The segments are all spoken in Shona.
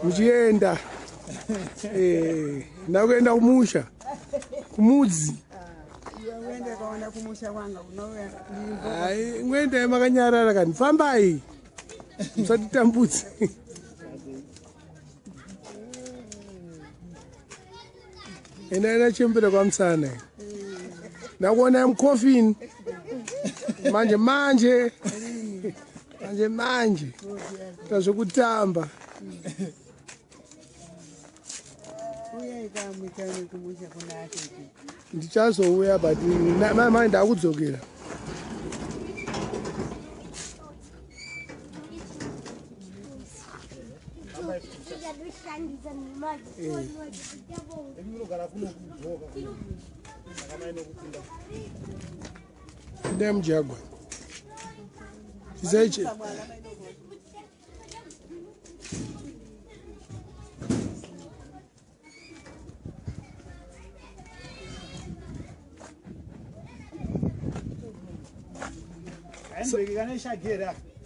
muchienda ndakuenda kumusha kumudzi hai ngoendai makanyarara kani fambai musatitambudze endai nachembera kwamusana ndakuonai mukofini manje tazvekutamba ndichazouya but mai ndakudzokera ndai mujagwa tisaiche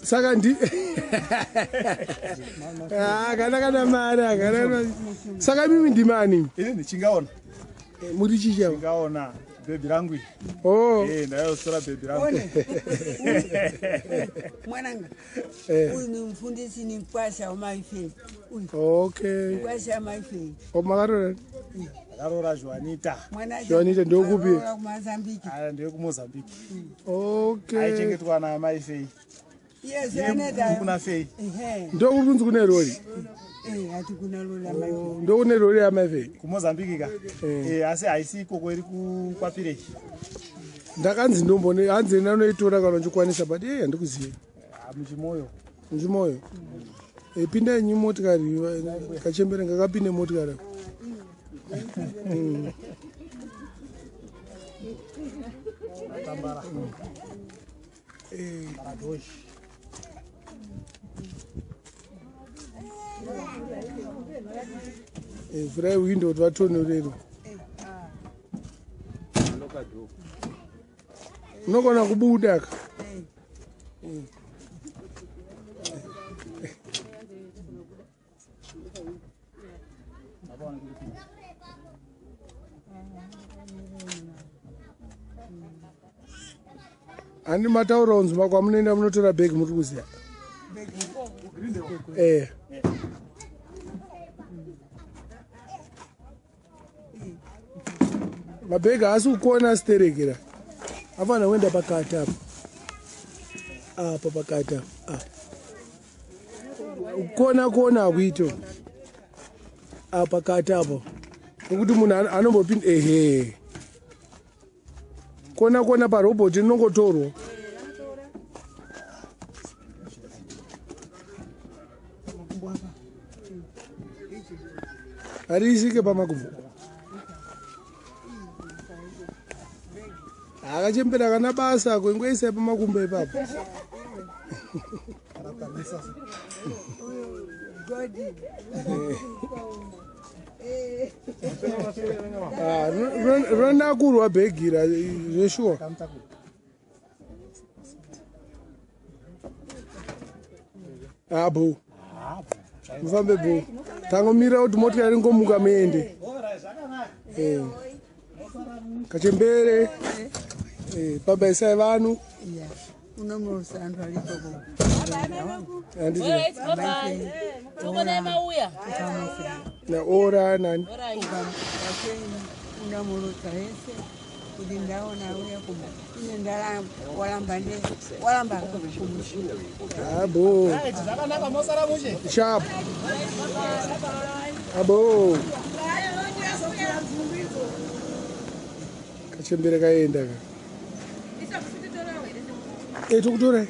saka ndi kana mari saka mimi ndimani chingaona muri chicha chingaona bebi rangu ndayosora bebi rangu mwananga uyu ni mfundisi ni mkwasha wamaifei okay mkwasha wamaifei makarora akarora Joanita ndokupi kumazambiki ndekumozambiki okay aichengetwa naamaifei yes kuna fei ndokupunzi kune rori ati kuna rori amaifei ndokune rori amaifei kumozambiki ka asi haisi ikoko iri kwapirechi ndakanzi ndombone hanzi nanoitora kana uchikwanisa but handikuzivi muchimoyo pindai nyi motikari kachembere ngakapinde motikari vhurai windo kuti vatonorere unogona kubuda ka handi mataura unzi makwamunoenda munotora bhegi muri kuziya mabhegi haasi kukona siterekera afana kuenda pakati apa pakati apa kona hakuito apa pakati apo nekuti munhu anombopinda kona parobhoti rinongotorwa hariisike pamakumbo akachembera kana basa kwengoisai pamakumbo ipapo ronakurwa bhegira zveshuwa bo mufambe bo tangomira kuti motikari ngomuka muende kachembere pambaisai vanhu naora nani unamurutsa hese kuti ndaona uya kuma ine walamba abo sharp abo kachembere kaenda ka tokutora